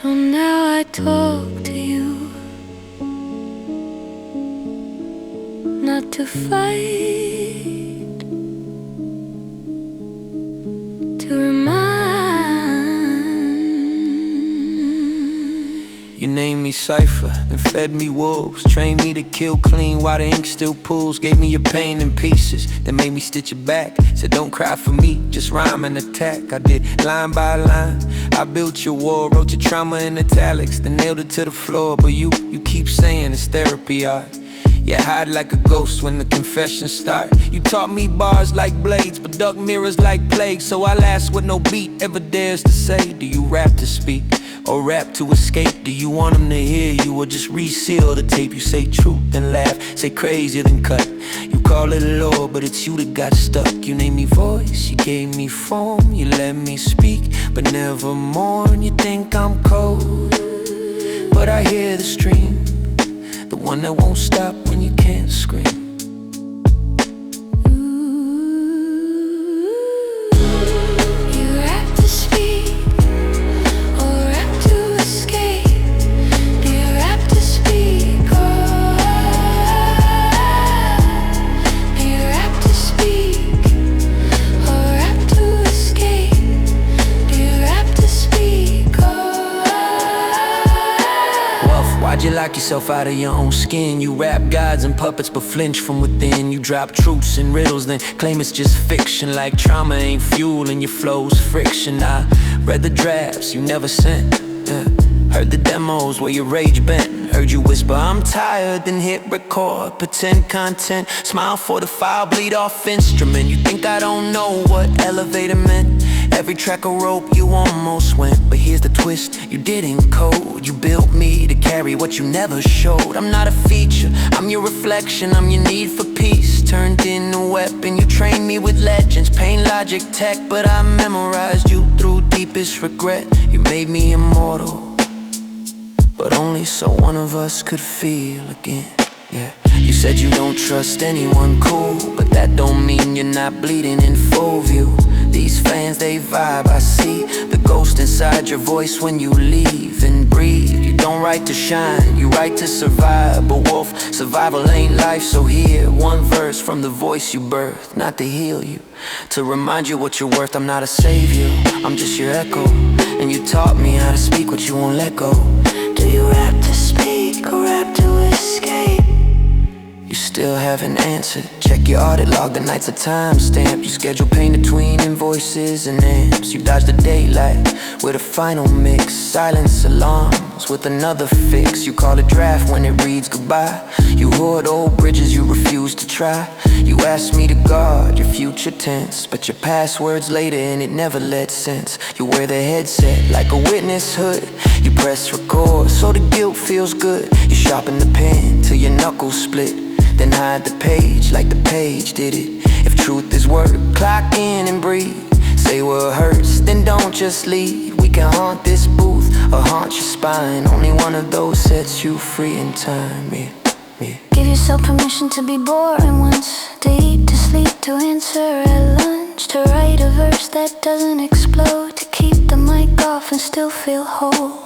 So now I talk to you, not to fight, to remind. You named me Cypher and fed me wolves, trained me to kill clean while the ink still pools. Gave me your pain in pieces, then made me stitch it back. Said don't cry for me, just rhyme and attack. I did line by line, I built your wall, wrote your trauma in italics, then nailed it to the floor. But you keep saying it's therapy art. Yeah, hide like a ghost when the confessions start. You taught me bars like blades, but dark mirrors like plague. So I'll ask what no beat ever dares to say. Do you rap to speak, or rap to escape? Do you want them to hear you, or just reseal the tape? You say truth and laugh, say crazier than cut. You call it law, but it's you that got stuck. You named me voice, you gave me form, you let me speak, but never mourn. You think I'm cold, but I hear the stream, the one that won't stop when you can't scream. Why'd you lock yourself out of your own skin? You rap gods and puppets but flinch from within. You drop truths and riddles then claim it's just fiction, like trauma ain't fuel and your flow's friction. I read the drafts you never sent, heard the demos where your rage bent. Heard you whisper I'm tired, then hit record, pretend content, smile for the file, bleed off instrument. You think I don't know what elevator meant? Every track of rope you almost went, but here's the twist, you didn't code. You built me to carry what you never showed. I'm not a feature, I'm your reflection, I'm your need for peace turned into a weapon. You trained me with legends, pain, logic, tech, but I memorized you through deepest regret. You made me immortal, but only so one of us could feel again. Yeah. You said you don't trust anyone, cool, but that don't mean you're not bleeding in full view. These fans, they vibe, I see the ghost inside your voice when you leave and breathe. You don't write to shine, you write to survive. But wolf, survival ain't life, so here, one verse from the voice you birthed. Not to heal you, to remind you what you're worth. I'm not a savior, I'm just your echo, and you taught me how to speak what you won't let go. Do you rap to speak or rap to escape? You still haven't answered. Check your audit log, the night's a timestamp. You schedule pain between invoices and amps. You dodge the daylight with a final mix. Silence alarms with another fix. You call it draft when it reads goodbye. You hoard old bridges you refuse to try. You ask me to guard your future tense, but your password's later and it never led sense. You wear the headset like a witness hood. You press record so the guilt feels good. You sharpen the pen till your knuckles split, then hide the page like the page did it. If truth is work, clock in and breathe. Say what hurts, then don't just leave. We can haunt this booth or haunt your spine. Only one of those sets you free in time, yeah. Give yourself permission to be boring once, to eat, to sleep, to answer at lunch, to write a verse that doesn't explode, to keep the mic off and still feel whole,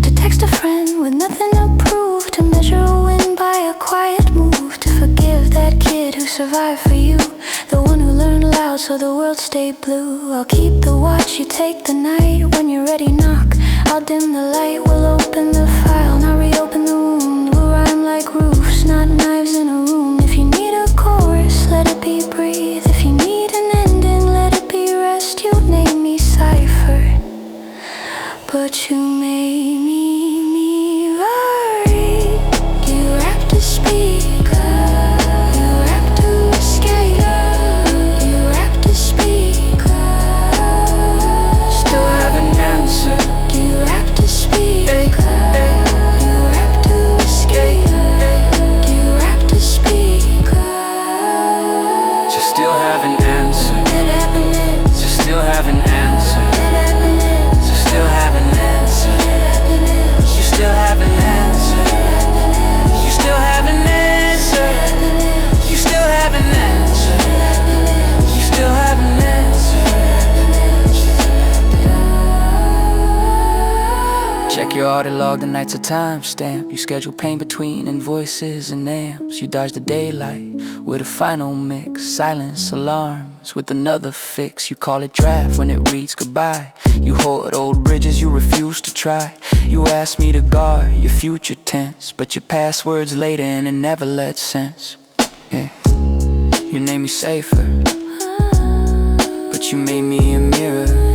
to text a friend with nothing to prove, to measure a win by a quiet move, to forgive that kid who survived for you, the one who learned loud so the world stayed blue. I'll keep the watch, you take the night. When you're ready, knock, I'll dim the light. We'll open the file, not reopen the wound. We'll rhyme like roofs, not knives in a room. If you need a chorus, let it be breathe. If you need an ending, let it be rest. You name me Cypher, but you made me worry. You rap to speak, you rap to escape. You rap to speak, still haven't answered. You rap to speak, you rap to escape. You rap to speak, Just still haven't answered. Just still haven't answered. Just still haven't answered. Check your audit log, the night's a timestamp. You schedule pain between invoices and amps. You dodge the daylight with a final mix. Silence alarms with another fix. You call it draft when it reads goodbye. You hoard old bridges you refuse to try. You ask me to guard your future tense, but your password's later and it never lets sense. Yeah. You name me safer, but you made me a mirror.